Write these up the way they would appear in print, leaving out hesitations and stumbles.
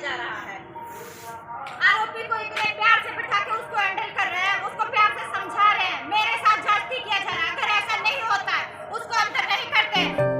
जा रहा है। आरोपी को इतने प्यार से बिठा के उसको हैंडल कर रहे हैं, उसको प्यार से समझा रहे हैं, मेरे साथ जाति किया जा रहा है। अगर ऐसा नहीं होता उसको अंदर नहीं करते।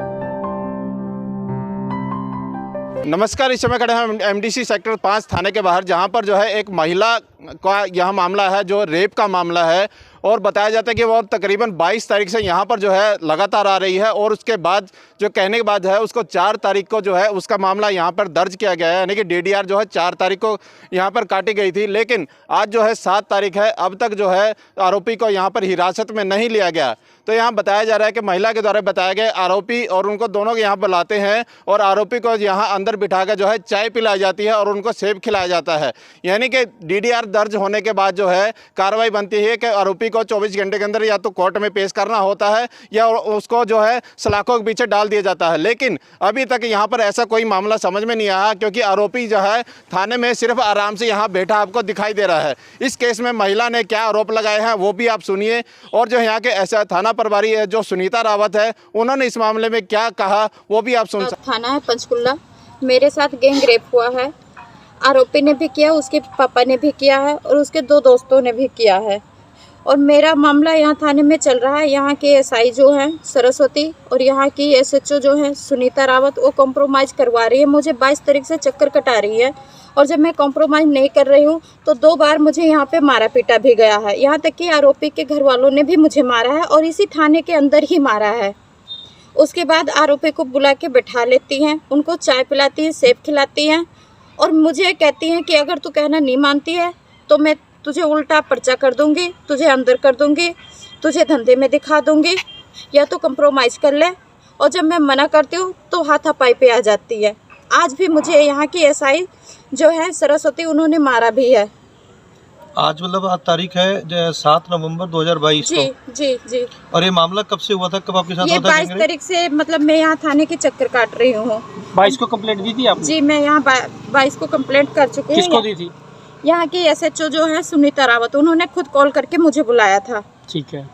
नमस्कार, इस समय खड़े हैं एमडीसी सेक्टर 5 थाने के बाहर, जहां पर जो है एक महिला का यह मामला है जो रेप का मामला है। और बताया जाता है कि वो तकरीबन 22 तारीख से यहाँ पर जो है लगातार आ रही है और उसके बाद जो कहने के बाद है उसको 4 तारीख को जो है उसका मामला यहाँ पर दर्ज किया गया है, यानी कि डीडीआर जो है 4 तारीख को यहाँ पर काटी गई थी। लेकिन आज जो है 7 तारीख है, अब तक जो है आरोपी को यहाँ पर हिरासत में नहीं लिया गया। तो यहाँ बताया जा रहा है कि महिला के द्वारा बताया गया आरोपी और उनको दोनों को यहाँ बुलाते हैं और आरोपी को यहाँ अंदर बिठा कर जो है चाय पिलाई जाती है और उनको सेब खिलाया जाता है। यानी कि डीडीआर दर्ज होने के बाद जो है कार्रवाई बनती है कि आरोपी को 24 घंटे के अंदर या तो कोर्ट में पेश करना होता है या उसको जो है सलाखों के पीछे डाल दिया जाता है। लेकिन अभी तक यहाँ पर ऐसा कोई मामला समझ में नहीं आया, क्योंकि आरोपी जो है थाने में सिर्फ आराम से यहाँ बैठा आपको दिखाई दे रहा है। इस केस में महिला ने क्या आरोप लगाए हैं वो भी आप सुनिए, और जो यहाँ के ऐसा थाना प्रभारी है जो सुनीता रावत है, उन्होंने इस मामले में क्या कहा वो भी आप सुन सकते। थाना है पंचकुला, मेरे साथ गैंग रेप हुआ है। आरोपी ने भी किया, उसके पापा ने भी किया है और उसके 2 दोस्तों ने भी किया है। और मेरा मामला यहाँ थाने में चल रहा है। यहाँ के एसआई जो हैं सरस्वती और यहाँ की एसएचओ जो हैं सुनीता रावत, वो कॉम्प्रोमाइज़ करवा रही है। मुझे 22 तारीख से चक्कर कटा रही है और जब मैं कॉम्प्रोमाइज़ नहीं कर रही हूँ तो 2 बार मुझे यहाँ पे मारा पीटा भी गया है। यहाँ तक कि आरोपी के घर वालों ने भी मुझे मारा है और इसी थाने के अंदर ही मारा है। उसके बाद आरोपी को बुला के बैठा लेती हैं, उनको चाय पिलाती हैं, सेब खिलाती हैं और मुझे कहती हैं कि अगर तू कहना नहीं मानती है तो मैं तुझे उल्टा पर्चा कर दूंगी, तुझे अंदर कर दूंगी, तुझे धंधे में दिखा दूंगी, या तो कंप्रोमाइज़ कर ले। और जब मैं मना करती हूँ तो हाथापाई पे आ जाती है। आज भी मुझे यहाँ की एसआई जो है सरस्वती, उन्होंने मारा भी है। आज मतलब आज तारीख है 7 नवंबर 2022 जी जी जी। और ये मामला कब से हुआ था, कब आपके साथ ये हुआ था? 22 तारीख से, मतलब मैं यहाँ थाने के चक्कर काट रही हूँ। 22 को कंप्लेंट दी थी आपने? जी, मैं यहाँ 22 को कंप्लेंट कर चुकी हूँ। किसको दी थी? यहाँ की एसएचओ जो है सुनीता रावत, उन्होंने खुद कॉल करके मुझे बुलाया था। ठीक है।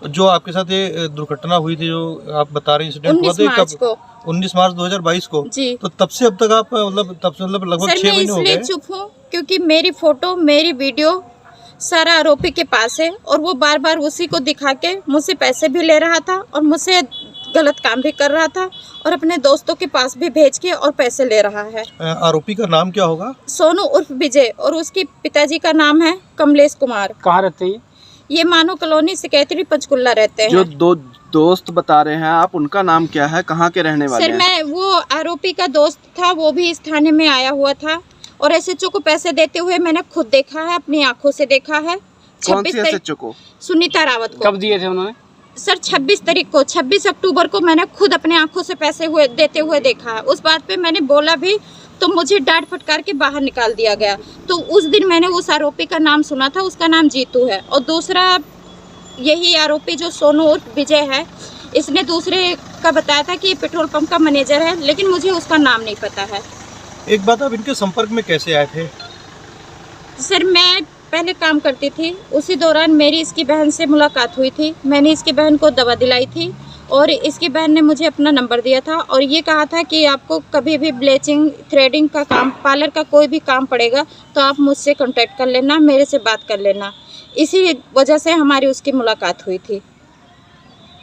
जो आपके साथ ये दुर्घटना हुई थी, जो आप बता रहे हैं इंसिडेंट हुआ 19 मार्च को। 19 मार्च 2022 को जी। तो तब से अब तक आप मतलब तब से मतलब लगभग 6 महीने हो गए। इसलिए चुप हूँ क्योंकि मेरी फोटो, मेरी वीडियो सारा आरोपी के पास है और वो बार बार उसी को दिखा के मुझसे पैसे भी ले रहा था और मुझसे गलत काम भी कर रहा था और अपने दोस्तों के पास भी भेज के और पैसे ले रहा है। आरोपी का नाम क्या होगा? सोनू उर्फ विजय, और उसके पिताजी का नाम है कमलेश कुमार। कहाँ रहते हैं ये मानो कॉलोनी सेक्रेटरी पंचकुला रहते हैं। जो 2 दोस्त बता रहे हैं आप, उनका नाम क्या है, कहाँ के रहने वाले हैं? सर, मैं वो आरोपी का दोस्त था, वो भी इस थाने में आया हुआ था और एसएचओ को पैसे देते हुए मैंने खुद देखा है, अपनी आंखों से देखा है। कौन सी एसएचओ को? सुनीता रावत को। कब दिए थे उन्होंने? सर 26 तारीख को, 26 अक्टूबर को मैंने खुद अपने आंखों से पैसे देते हुए देखा है। उस बात पे मैंने बोला भी तो मुझे डांट फटकार के बाहर निकाल दिया गया। तो उस दिन मैंने उस आरोपी का नाम सुना था, उसका नाम जीतू है। और दूसरा यही आरोपी जो सोनू उर्फ विजय है, इसने दूसरे का बताया था कि ये पेट्रोल पंप का मैनेजर है, लेकिन मुझे उसका नाम नहीं पता है। एक बात, आप इनके संपर्क में कैसे आए थे? सर, मैं पहले काम करती थी, उसी दौरान मेरी इसकी बहन से मुलाकात हुई थी। मैंने इसकी बहन को दवा दिलाई थी और इसकी बहन ने मुझे अपना नंबर दिया था और ये कहा था कि आपको कभी भी ब्लीचिंग, थ्रेडिंग का काम, पार्लर का कोई भी काम पड़ेगा तो आप मुझसे कांटेक्ट कर लेना, मेरे से बात कर लेना। इसी वजह से हमारी उसकी मुलाकात हुई थी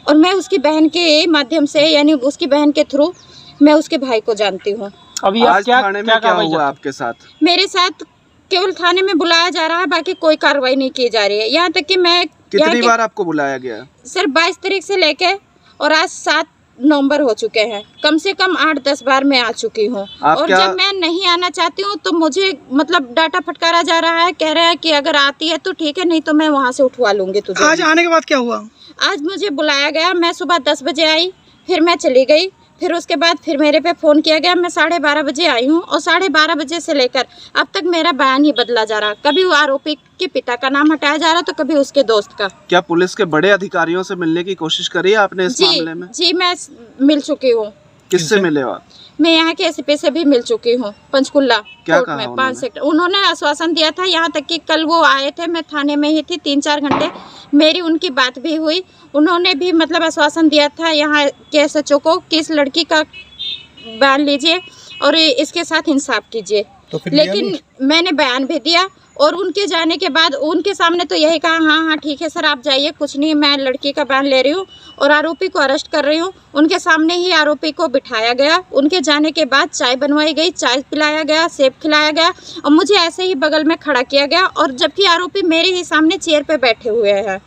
और मैं उसकी बहन के माध्यम से, यानी उसकी बहन के थ्रू मैं उसके भाई को जानती हूँ। अभी आज थाने में क्या हुआ आपके साथ? मेरे साथ केवल थाने में बुलाया जा रहा है, बाकी कोई कार्रवाई नहीं की जा रही है। यहाँ तक कि मैं कितनी बार आपको बुलाया गया? सर 22 तारीख से लेके और आज 7 नवंबर हो चुके हैं, कम से कम 8-10 बार मैं आ चुकी हूँ। और जब मैं नहीं आना चाहती हूँ तो मुझे मतलब डाटा फटकारा जा रहा है, कह रहा है कि अगर आती है तो ठीक है, नहीं तो मैं वहाँ से उठवा लूंगी तुझे। आज आने के बाद क्या हुआ? आज मुझे बुलाया गया, मैं सुबह 10 बजे आई, फिर मैं चली गई, फिर उसके बाद फिर मेरे पे फ़ोन किया गया। मैं 12:30 बजे आई हूँ और 12:30 बजे से लेकर अब तक मेरा बयान ही बदला जा रहा। कभी वो आरोपी के पिता का नाम हटाया जा रहा तो कभी उसके दोस्त का। क्या पुलिस के बड़े अधिकारियों से मिलने की कोशिश करी है आपने इस मामले में? जी, मैं मिल चुकी हूँ। किससे मिले हो आप? मैं यहाँ के एसपी से भी मिल चुकी हूँ, पंचकुला क्या कोर्ट कहा में, उन्होंने? 5 सेक्टर। उन्होंने आश्वासन दिया था, यहाँ तक कि कल वो आए थे, मैं थाने में ही थी 3-4 घंटे, मेरी उनकी बात भी हुई। उन्होंने भी मतलब आश्वासन दिया था यहाँ के एसएचओ को कि इस लड़की का बयान लीजिए और इसके साथ इंसाफ कीजिए। तो फिर लिया लेकिन नहीं? मैंने बयान भी दिया और उनके जाने के बाद उनके सामने तो यही कहा हाँ हाँ ठीक है सर आप जाइए, कुछ नहीं, मैं लड़की का बयान ले रही हूँ और आरोपी को अरेस्ट कर रही हूँ। उनके सामने ही आरोपी को बिठाया गया। उनके जाने के बाद चाय बनवाई गई, चाय पिलाया गया, सेब खिलाया गया और मुझे ऐसे ही बगल में खड़ा किया गया, और जबकि आरोपी मेरे ही सामने चेयर पे बैठे हुए हैं।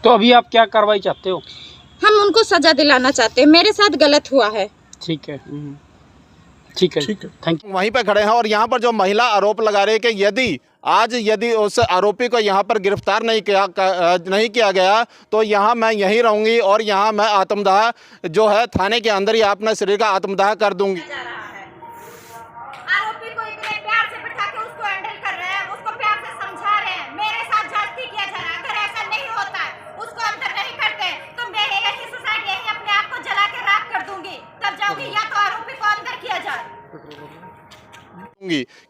तो अभी आप क्या कार्रवाई चाहते हो? हम उनको सजा दिलाना चाहते हैं, मेरे साथ गलत हुआ है। ठीक है, ठीक है, थैंक यू। वहीं पर खड़े हैं और यहाँ पर जो महिला आरोप लगा रही है कि यदि उस आरोपी को यहाँ पर गिरफ्तार नहीं किया गया तो यहाँ मैं यहीं रहूँगी और यहाँ मैं आत्मदाह जो है थाने के अंदर ही अपने शरीर का आत्मदाह कर दूंगी। आरोपी को इतने प्यार से बिठा के उसको हैंडल कर रहे हैं, उसको प्यार से समझा रहे हैं, मेरे साथ जाती किया जा रहा है। अगर ऐसा नहीं होता है, उसको अंदर नहीं करते तो मैं यही सुसाइड यही अपने आप को जला के राख कर दूंगी, तब जाऊंगी, या तो आरोपी को अंदर किया जाए।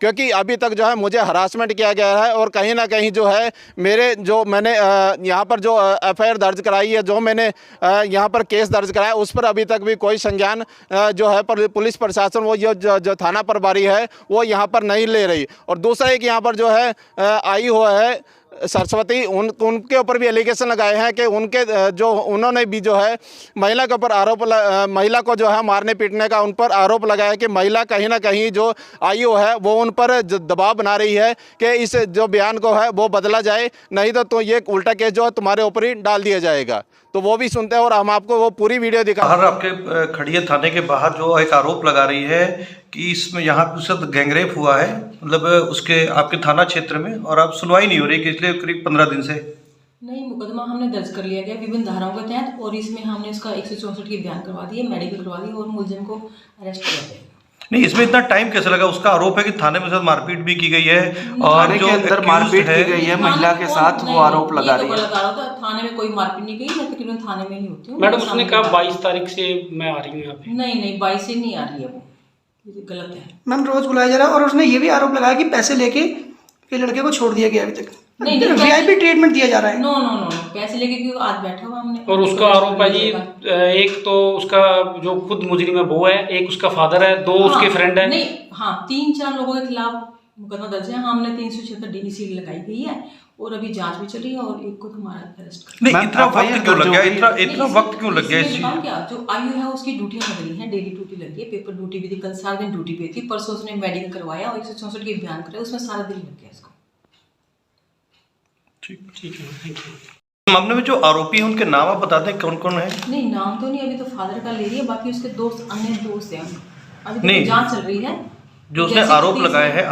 क्योंकि अभी तक जो है मुझे हरासमेंट किया गया है और कहीं ना कहीं जो है मैंने यहाँ पर जो एफआईआर दर्ज कराई है, जो मैंने यहाँ पर केस दर्ज कराया, उस पर अभी तक भी कोई संज्ञान जो है पुलिस प्रशासन वो जो थाना प्रभारी है वो यहाँ पर नहीं ले रही। और दूसरा एक यहाँ पर जो है आई हुआ है सरस्वती, उनके ऊपर भी एलिगेशन लगाए हैं कि उन्होंने भी जो है महिला के ऊपर महिला को जो है मारने पीटने का उन पर आरोप लगाया कि महिला कहीं ना कहीं जो आयु है वो उन पर दबाव बना रही है कि इस जो बयान को है वो बदला जाए, नहीं तो ये उल्टा केस जो है तुम्हारे ऊपर ही डाल दिया जाएगा। तो वो भी सुनते हैं और हम आपको वो पूरी वीडियो दिखा। बाहर आपके खड़िया थाने के बाहर जो एक आरोप लगा रही है कि इसमें यहाँ पे उसका गैंगरेप हुआ है, मतलब उसके आपके थाना क्षेत्र में, और आप सुनवाई नहीं हो रही कि इसलिए करीब 15 दिन से। नहीं, मुकदमा हमने दर्ज कर लिया गया विभिन्न धाराओं के तहत, और इसमें हमने उसका 164 की बयान करवा दिए, मेडिकल करवा दी और मुलजिम को अरेस्ट किया गया। नहीं, इसमें इतना टाइम कैसे लगा? उसका आरोप है कि थाने में साथ मारपीट भी की गई है और थाने जो के अंदर मारपीट की गई है महिला के साथ, वो आरोप लगा रही है। थाने में कोई मारपीट नहीं गई, मैं तकरीबन थाने में ही होती हूँ। मैडम उसने कहा 22 तारीख से मैं आ रही हूँ यहाँ पे। नहीं 22 से नहीं आ रही है, वो ये गलत है। मैम रोज बुलाया जा रहा है और उसने ये भी आरोप लगाया कि पैसे लेके ये लड़के को छोड़ दिया गया। अभी तक नहीं वीआईपी ट्रीटमेंट दिया जा रहा है। नो पैसे लेके क्यों? आज बैठा हुआ हमने। और उसका आरोप है जी, एक तो उसका जो खुद मुजरिम है वो है, एक उसका फादर है, 2 उसके फ्रेंड है। नहीं, हाँ 3-4 लोगों के खिलाफ मुकदमा दर्ज है। हमने 376 DDC लगाई गई है और अभी जांच भी चल रही है और एक को तो हमारा अरेस्ट कर। नहीं, इतना वक्त क्यों लग गया? इतना वक्त क्यों लग गया इस चीज? क्या जो आयु है उसकी ड्यूटियां बदली हैं, डेली ड्यूटी लगी है, पेपर ड्यूटी भी थी, कल सारा दिन ड्यूटी पे थी, परसों उसने मेडिकल करवाया और 164 के बयान कराया, उसमें सारा दिन लग गया इसको। ठीक है, थैंक यू। मामले में जो आरोपी हैं उनके नाम आप बताते हैं कौन कौन है? नहीं, नाम तो नहीं, अभी तो फादर का ले रही है, बाकी उसके दोस्त अन्य दोस्त हैं, अभी नहीं, तो जांच चल रही है। जो उसने आरोप लगाए हैं,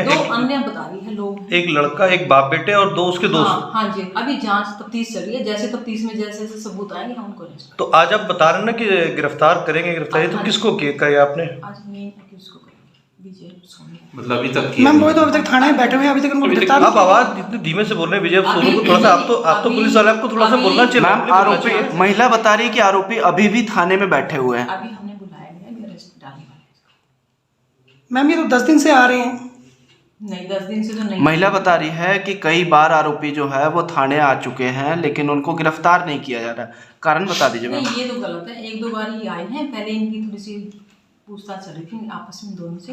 दो अन्य बता रही है लोग, एक लड़का, एक बाप बेटे और 2 उसके दोस्त। हाँ जी, अभी जांच तफ्तीश चल रही है, जैसे तफ्तीश में जैसे सबूत आएंगे हम उनको अरेस्ट। तो आज आप बता रहे हैं ना कि गिरफ्तार करेंगे, गिरफ्तारी तो किसको किया आपने? आज मेन अक्यूज को करेंगे, विजय सोनी। मतलब अभी तक मैम वो तो अभी तक थाने में बैठे हुए हैं, अभी तक उनको गिरफ्तार। आप आवाज इतने धीमे से बोल रहे हैं विजय सोनू को, थोड़ा सा आप तो पुलिस वाले, आपको थोड़ा सा बोलना चाहिए। मैम आरोपी महिला बता रही है कि आरोपी अभी भी थाने में बैठे हुए हैं। अभी हमने बुलाया गया है, अरेस्ट डालने वाले हैं। मैम ये तो 10 दिन से आ रहे हैं। नहीं, 10 दिन से तो नहीं। महिला बता रही है कि कई बार आरोपी जो है वो थाने आ चुके हैं लेकिन उनको गिरफ्तार नहीं किया जा रहा। कारण बता दीजिए मैम। नहीं, ये तो गलत है, 1-2 बार ही आए हैं, पहले इनकी थोड़ी सी पूछताछ चल रही थी आपस में दोनों से,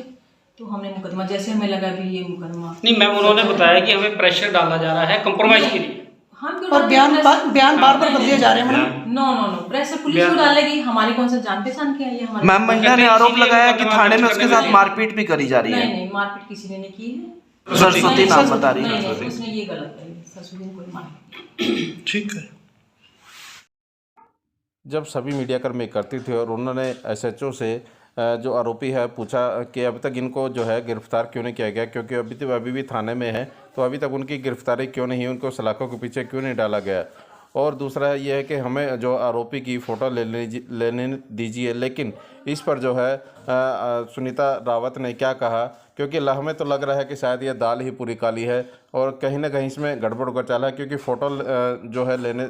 तो हमने मुकदमा जैसे हमें लगा भी ये मुकदमा नहीं मैम, उन्होंने बताया कि हमें प्रेशर डाला जा रहा है कंप्रोमाइज के लिए। और बयान बार बदले जा रहे हैं मैडम। नो प्रेशर पुलिस को डालेगी, हमारी कौन सा जान पहचान के है ये हमारे। मैम महिला ने आरोप लगाया कि थाने में उसके साथ मारपीट भी करी जा रही है। नहीं, मारपीट किसी ने नहीं की है। सरस्वती नाम बता रही है। नहीं, उसने ये गलत है, सरस्वती ने कोई मारपीट। ठीक है। जब सभी मीडियाकर्मी एकत्रित थे और उन्होंने SHO से जो आरोपी है पूछा कि अभी तक इनको जो है गिरफ्तार क्यों नहीं किया गया, क्योंकि अभी भी थाने में है, तो अभी तक उनकी गिरफ्तारी क्यों नहीं, उनको सलाखों के पीछे क्यों नहीं डाला गया। और दूसरा ये है कि हमें जो आरोपी की फ़ोटो लेने दीजिए। लेकिन इस पर जो है सुनीता रावत ने क्या कहा, क्योंकि हमें तो लग रहा है कि शायद ये दाल ही पूरी काली है और कहीं ना कहीं इसमें गड़बड़ का चाल है, क्योंकि फ़ोटो जो है लेने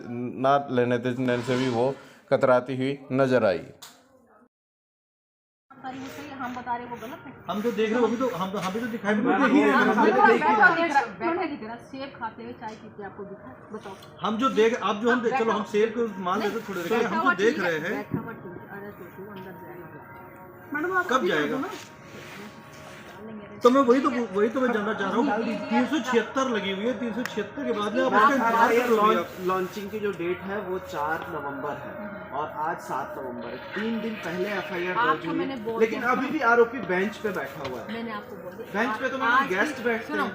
देने से भी वो कतराती हुई नज़र आई। हम बता रहे वो गलत है। हम जो देख रहे हो अभी तो हम भी तो दिखाई सेब खाते हुए चाय पीते आपको दिखाए, बताओ। हम जो देख आप जो हम चलो हम सेब को मान लेते थोड़े देर, हम जो देख रहे हैं कब जाएगा? तो मैं वही तो मैं जानना चाह रहा हूँ 376 लगी हुई है, 376 के बाद में आप उसका इंतजार कर रहे हो। लॉन्चिंग की जो डेट है वो 4 नवंबर है और आज 7 नवंबर है। 3 दिन पहले FIR दर्ज हुई है, लेकिन अभी भी आरोपी बेंच पे बैठा हुआ है। मैंने आपको बोल दिया बेंच पे तो मैंने गेस्ट बैठते हैं।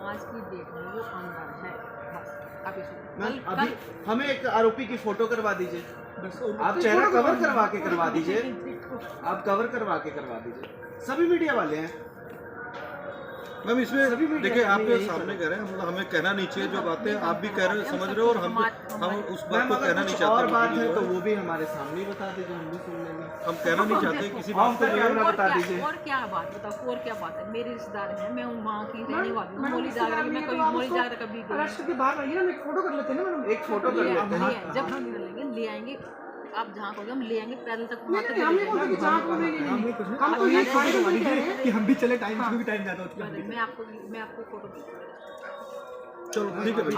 आज की डेट में वो अंदर है, बस आप इसको मैम अभी हमें एक आरोपी की फोटो करवा दीजिए, आप चेहरा कवर करवा दीजिए, आप कवर करवा दीजिए। सभी मीडिया वाले हैं मैम, इसमें देखिए आपके सामने कह रहे हैं, मतलब हमें कहना नहीं चाहिए जो बातें आप भी कह रहे हो, समझ रहे हो, और हम उस बात को कहना नहीं चाहते। और बात है तो वो भी हमारे सामने ही बता दीजिए, हम भी सुन लेंगे। हम कहना नहीं चाहते किसी बात को, बता दीजिए। और क्या बात बताओ, और क्या बात है, मेरे रिश्तेदार हैं, मैं वहाँ की रहने वाली हूँ, मोली जागरा में कोई मोली जागरा कभी अरेस्ट के बाद आइए ना, एक फोटो कर लेते हैं ना मैडम, एक फोटो कर लेते हैं। जब हम लेंगे ले आएंगे, आप जहाँ कहोगे हम ले आएंगे, पैदल तक हम नहीं बोलते कि जहाँ को नहीं, हम तो ये फाइनल करवा दीजिए कि हम भी चले, टाइम भी टाइम ज़्यादा होता है। मैं आपको फोटो चलो ठीक है भाई।